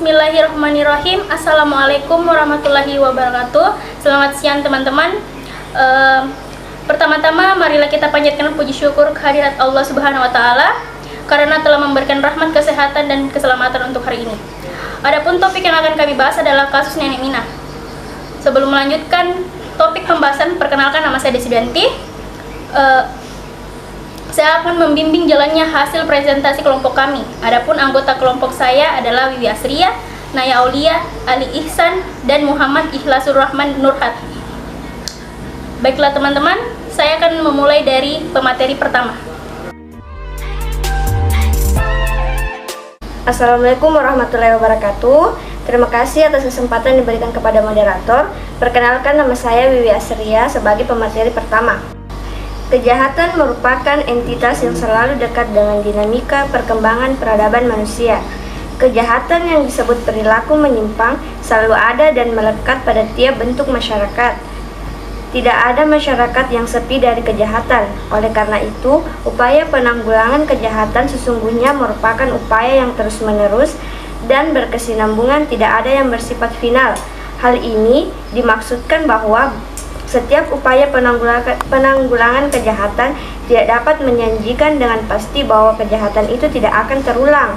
Bismillahirrahmanirrahim. Assalamualaikum warahmatullahi wabarakatuh. Selamat siang teman-teman. Pertama-tama marilah kita panjatkan puji syukur kehadirat Allah Subhanahu wa taala karena telah memberikan rahmat, kesehatan dan keselamatan untuk hari ini. Adapun topik yang akan kami bahas adalah kasus Nenek Mina. Sebelum melanjutkan topik pembahasan, perkenalkan nama saya Desidanti. Saya akan membimbing jalannya hasil presentasi kelompok kami. Adapun anggota kelompok saya adalah Wiwi Asria, Naya Aulia, Ali Ihsan, dan Muhammad Ikhlasul Rahman Nurhat. Baiklah teman-teman, saya akan memulai dari pemateri pertama. Assalamualaikum warahmatullahi wabarakatuh. Terima kasih atas kesempatan yang diberikan kepada moderator. Perkenalkan, nama saya Wiwi Asria sebagai pemateri pertama. Kejahatan merupakan entitas yang selalu dekat dengan dinamika perkembangan peradaban manusia. Kejahatan yang disebut perilaku menyimpang selalu ada dan melekat pada tiap bentuk masyarakat. Tidak ada masyarakat yang sepi dari kejahatan. Oleh karena itu, upaya penanggulangan kejahatan sesungguhnya merupakan upaya yang terus-menerus dan berkesinambungan, tidak ada yang bersifat final. Hal ini dimaksudkan bahwa setiap upaya penanggulangan kejahatan tidak dapat menjanjikan dengan pasti bahwa kejahatan itu tidak akan terulang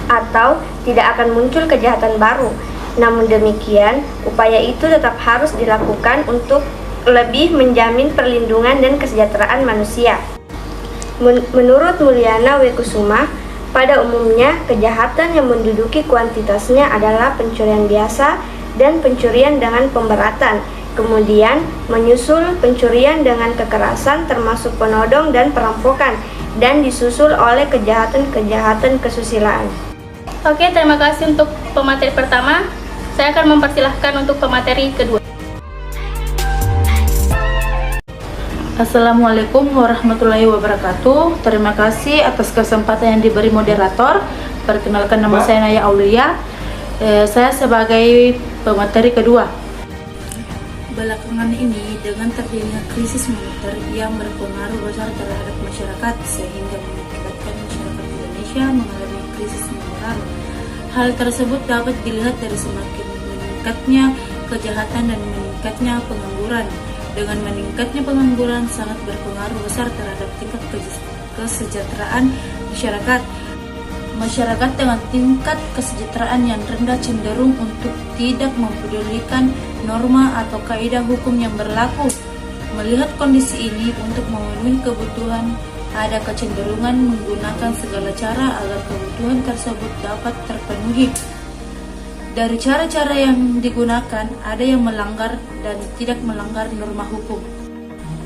atau tidak akan muncul kejahatan baru. Namun demikian, upaya itu tetap harus dilakukan untuk lebih menjamin perlindungan dan kesejahteraan manusia. Menurut Mulyana Wekusuma, pada umumnya kejahatan yang menduduki kuantitasnya adalah pencurian biasa dan pencurian dengan pemberatan. Kemudian menyusul pencurian dengan kekerasan termasuk penodong dan perampokan, dan disusul oleh kejahatan-kejahatan kesusilaan. Oke, terima kasih untuk pemateri pertama. Saya akan mempersilahkan untuk pemateri kedua. Assalamualaikum warahmatullahi wabarakatuh. Terima kasih atas kesempatan yang diberi moderator. Perkenalkan, nama saya Naya Aulia. Saya sebagai pemateri kedua. Belakangan ini, dengan terjadinya krisis moneter yang berpengaruh besar terhadap masyarakat sehingga mengakibatkan masyarakat Indonesia mengalami krisis moneter. Hal tersebut dapat dilihat dari semakin meningkatnya kejahatan dan meningkatnya pengangguran. Dengan meningkatnya pengangguran sangat berpengaruh besar terhadap tingkat kesejahteraan masyarakat. Masyarakat dengan tingkat kesejahteraan yang rendah cenderung untuk tidak mempedulikan norma atau kaidah hukum yang berlaku. Melihat kondisi ini, untuk memenuhi kebutuhan, ada kecenderungan menggunakan segala cara agar kebutuhan tersebut dapat terpenuhi. Dari cara-cara yang digunakan, ada yang melanggar dan tidak melanggar norma hukum.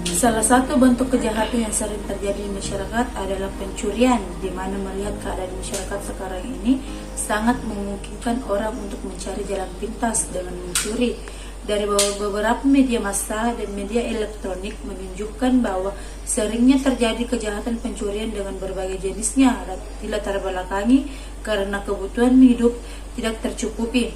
Salah satu bentuk kejahatan yang sering terjadi di masyarakat adalah pencurian, di mana melihat keadaan masyarakat sekarang ini sangat memungkinkan orang untuk mencari jalan pintas dengan mencuri. Dari beberapa media massa dan media elektronik menunjukkan bahwa seringnya terjadi kejahatan pencurian dengan berbagai jenisnya dilatar belakangi karena kebutuhan hidup tidak tercukupi.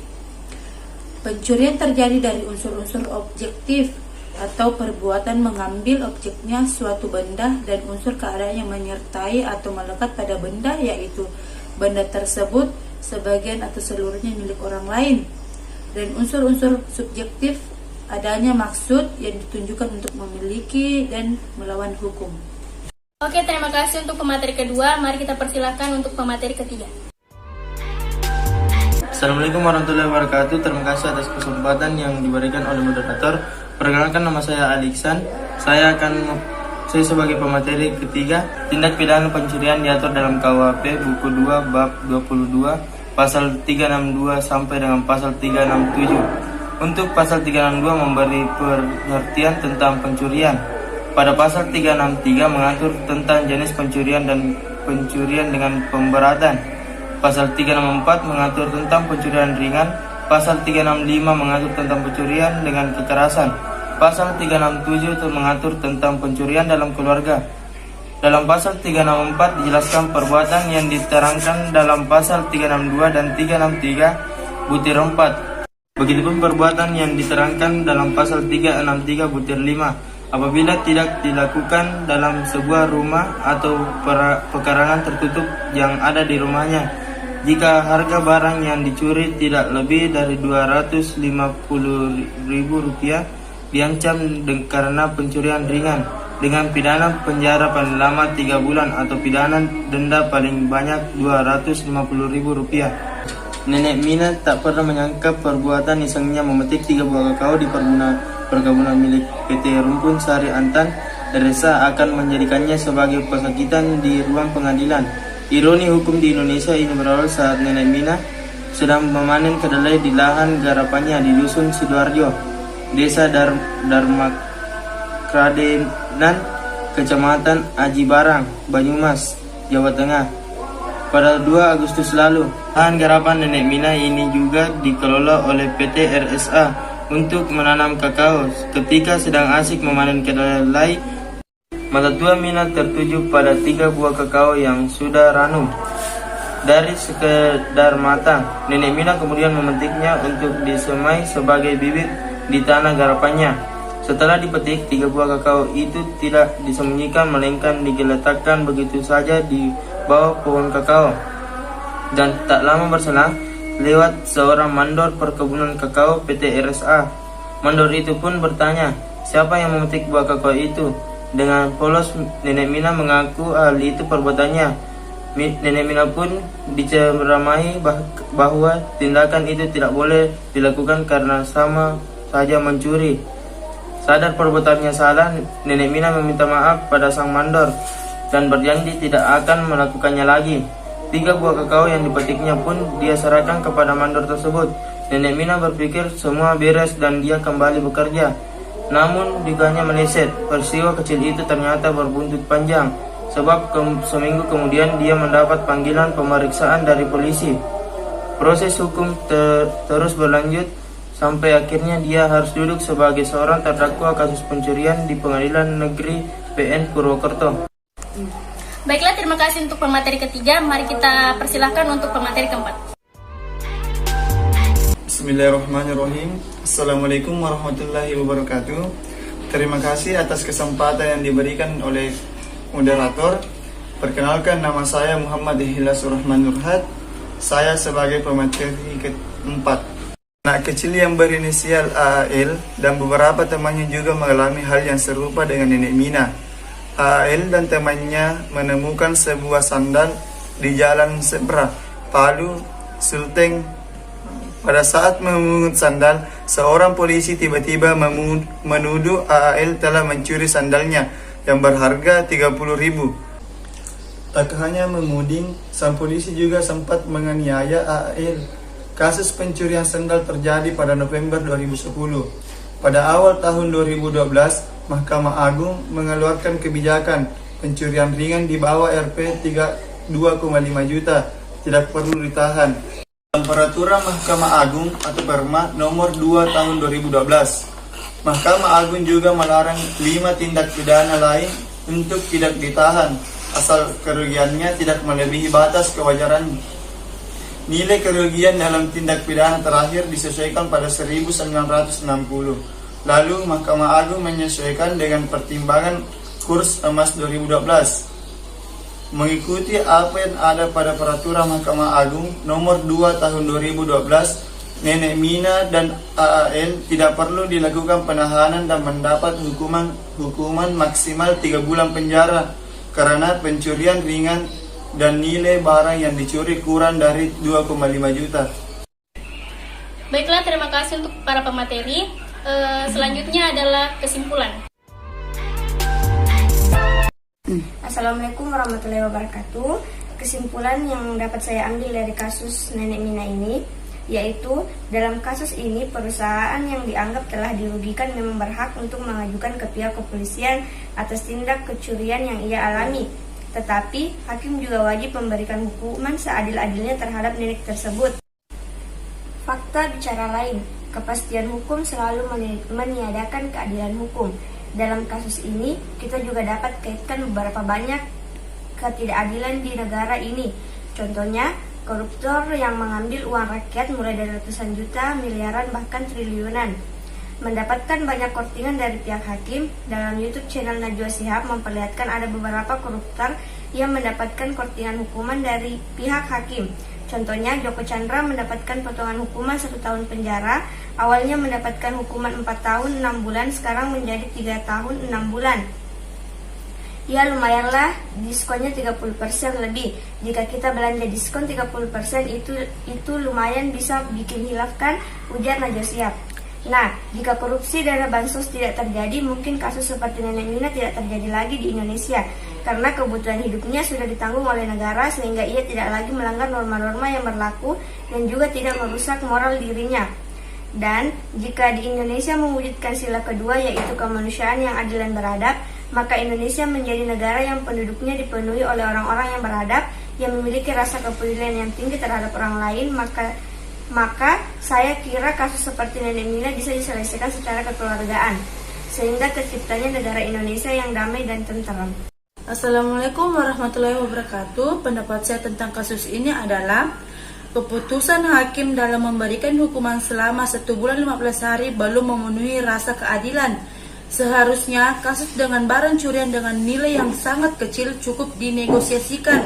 Pencurian terjadi dari unsur-unsur objektif atau perbuatan mengambil objeknya suatu benda dan unsur keadaan yang menyertai atau melekat pada benda, yaitu benda tersebut sebagian atau seluruhnya milik orang lain, dan unsur-unsur subjektif adanya maksud yang ditunjukkan untuk memiliki dan melawan hukum. Oke, terima kasih untuk pemateri kedua. Mari kita persilahkan untuk pemateri ketiga. Assalamualaikum warahmatullahi wabarakatuh. Terima kasih atas kesempatan yang diberikan oleh moderator. Perkenalkan, nama saya Ali Ihsan. Saya sebagai pemateri ketiga. Tindak pidana pencurian diatur dalam KUHP buku 2 bab 22 pasal 362 sampai dengan pasal 367. Untuk pasal 362 memberi pengertian tentang pencurian. Pada pasal 363 mengatur tentang jenis pencurian dan pencurian dengan pemberatan. Pasal 364 mengatur tentang pencurian ringan. Pasal 365 mengatur tentang pencurian dengan kekerasan. Pasal 367 itu mengatur tentang pencurian dalam keluarga. Dalam pasal 364 dijelaskan perbuatan yang diterangkan dalam pasal 362 dan 363 butir 4. Begitupun perbuatan yang diterangkan dalam pasal 363 butir 5 apabila tidak dilakukan dalam sebuah rumah atau pekarangan tertutup yang ada di rumahnya. jika harga barang yang dicuri tidak lebih dari Rp250.000, diancam karena pencurian ringan dengan pidana penjara paling lama 3 bulan atau pidana denda paling banyak Rp250.000. Nenek Mina tak pernah menyangka perbuatan isengnya memetik 3 buah kakao di perkebunan milik PT Rumpun Sari Antan Desa akan menjadikannya sebagai pesakitan di ruang pengadilan. Ironi hukum di Indonesia ini berawal saat Nenek Mina sedang memanen kedelai di lahan garapannya di Dusun Sidoarjo, Desa Darmakradenan, Kecamatan Aji Barang, Banyumas, Jawa Tengah. Pada 2 Agustus lalu, lahan garapan Nenek Mina ini juga dikelola oleh PT RSA untuk menanam kakao. Ketika sedang asik memanen kedelai, mata tua Mina tertuju pada 3 buah kakao yang sudah ranum. Dari sekedar mata, Nenek Mina kemudian memetiknya untuk disemai sebagai bibit di tanah garapannya. Setelah dipetik, 3 buah kakao itu tidak disembunyikan melainkan digeletakkan begitu saja di bawah pohon kakao. Dan tak lama berselang, lewat seorang mandor perkebunan kakao PT RSA. Mandor itu pun bertanya, siapa yang memetik buah kakao itu? Dengan polos, Nenek Mina mengaku hal itu perbuatannya. Nenek Mina pun diceramahi bahwa tindakan itu tidak boleh dilakukan karena sama saja mencuri. Sadar perbuatannya salah, Nenek Mina meminta maaf pada sang mandor dan berjanji tidak akan melakukannya lagi. 3 buah kakao yang dipetiknya pun dia serahkan kepada mandor tersebut. Nenek Mina berpikir semua beres dan dia kembali bekerja. Namun dugaannya meleset. Peristiwa kecil itu ternyata berbuntut panjang, sebab seminggu kemudian dia mendapat panggilan pemeriksaan dari polisi. Proses hukum terus berlanjut sampai akhirnya dia harus duduk sebagai seorang terdakwa kasus pencurian di Pengadilan Negeri PN Purwokerto. Baiklah, terima kasih untuk pemateri ketiga. Mari kita persilahkan untuk pemateri keempat. Bismillahirrahmanirrahim. Assalamualaikum warahmatullahi wabarakatuh. Terima kasih atas kesempatan yang diberikan oleh moderator. Perkenalkan, nama saya Muhammad Ihlasur Rahman Nurhat. Saya sebagai pemateri keempat. Anak kecil yang berinisial AAL dan beberapa temannya juga mengalami hal yang serupa dengan Nenek Mina. AAL dan temannya menemukan sebuah sandal di Jalan Sebra, Palu, Sulteng. Pada saat memungut sandal, seorang polisi tiba-tiba menuduh AAL telah mencuri sandalnya yang berharga 30.000. Tak hanya menuding, sang polisi juga sempat menganiaya AAL. Kasus pencurian sandal terjadi pada November 2010. Pada awal tahun 2012, Mahkamah Agung mengeluarkan kebijakan pencurian ringan di bawah Rp 2,5 juta, tidak perlu ditahan. Dalam Peraturan Mahkamah Agung atau Perma nomor 2 tahun 2012, Mahkamah Agung juga melarang 5 tindak pidana lain untuk tidak ditahan, asal kerugiannya tidak melebihi batas kewajaran. Nilai kerugian dalam tindak pidana terakhir disesuaikan pada 1960. Lalu Mahkamah Agung menyesuaikan dengan pertimbangan kurs emas 2012. Mengikuti apa yang ada pada Peraturan Mahkamah Agung nomor 2 tahun 2012, Nenek Mina dan AAL tidak perlu dilakukan penahanan dan mendapat hukuman maksimal 3 bulan penjara karena pencurian ringan dan nilai barang yang dicuri kurang dari 2,5 juta. Baiklah, terima kasih untuk para pemateri. Selanjutnya adalah kesimpulan. Assalamualaikum warahmatullahi wabarakatuh. Kesimpulan yang dapat saya ambil dari kasus Nenek Mina ini, yaitu dalam kasus ini perusahaan yang dianggap telah dirugikan memang berhak untuk mengajukan ke pihak kepolisian atas tindak kecurian yang ia alami. Tetapi hakim juga wajib memberikan hukuman seadil-adilnya terhadap nenek tersebut. Fakta bicara lain, kepastian hukum selalu meniadakan keadilan hukum. Dalam kasus ini, kita juga dapat kaitkan beberapa banyak ketidakadilan di negara ini. Contohnya, koruptor yang mengambil uang rakyat mulai dari ratusan juta, miliaran, bahkan triliunan. Mendapatkan banyak kortingan dari pihak hakim. Dalam YouTube channel Najwa Shihab memperlihatkan ada beberapa koruptor yang mendapatkan kortingan hukuman dari pihak hakim. Contohnya, Joko Chandra mendapatkan potongan hukuman 1 tahun penjara, awalnya mendapatkan hukuman 4 tahun 6 bulan, sekarang menjadi 3 tahun 6 bulan. Ya lumayanlah, diskonnya 30% lebih. Jika kita belanja diskon 30% itu lumayan bisa bikin hilaf kan, ujar Najwa Shihab. Nah, jika korupsi dana bansos tidak terjadi, mungkin kasus seperti Nenek Mina tidak terjadi lagi di Indonesia. Karena kebutuhan hidupnya sudah ditanggung oleh negara sehingga ia tidak lagi melanggar norma-norma yang berlaku dan juga tidak merusak moral dirinya. Dan jika di Indonesia mewujudkan sila kedua yaitu kemanusiaan yang adil dan beradab, maka Indonesia menjadi negara yang penduduknya dipenuhi oleh orang-orang yang beradab, yang memiliki rasa kepedulian yang tinggi terhadap orang lain, maka saya kira kasus seperti Nenek Mina bisa diselesaikan secara kekeluargaan, sehingga terciptanya negara Indonesia yang damai dan tentram. Assalamualaikum warahmatullahi wabarakatuh. Pendapat saya tentang kasus ini adalah keputusan hakim dalam memberikan hukuman selama 1 bulan 15 hari belum memenuhi rasa keadilan. Seharusnya kasus dengan barang curian dengan nilai yang sangat kecil cukup dinegosiasikan.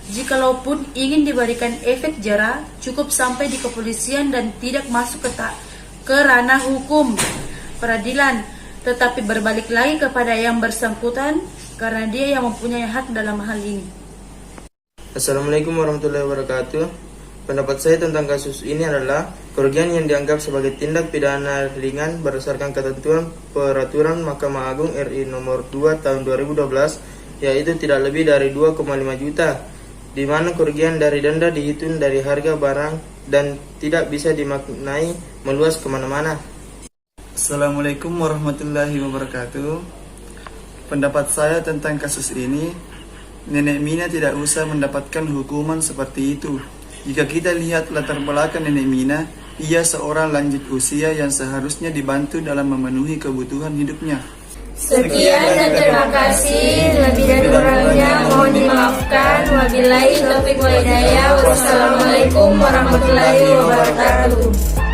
Jikalaupun ingin diberikan efek jera, cukup sampai di kepolisian dan tidak masuk ke ranah hukum peradilan, tetapi berbalik lagi kepada yang bersangkutan karena dia yang mempunyai hak dalam hal ini. Assalamualaikum warahmatullahi wabarakatuh. Pendapat saya tentang kasus ini adalah kerugian yang dianggap sebagai tindak pidana ringan berdasarkan ketentuan peraturan Mahkamah Agung RI nomor 2 tahun 2012, yaitu tidak lebih dari 2,5 juta, di mana kerugian dari denda dihitung dari harga barang dan tidak bisa dimaknai meluas kemana-mana. Assalamualaikum warahmatullahi wabarakatuh. Pendapat saya tentang kasus ini, Nenek Mina tidak usah mendapatkan hukuman seperti itu. Jika kita lihat latar belakang Nenek Mina, ia seorang lanjut usia yang seharusnya dibantu dalam memenuhi kebutuhan hidupnya. Sekian dan terima kasih. Lebih dan kurangnya mohon dimaafkan. Wabillahi taufiq wal hidayah. Wassalamualaikum warahmatullahi wabarakatuh.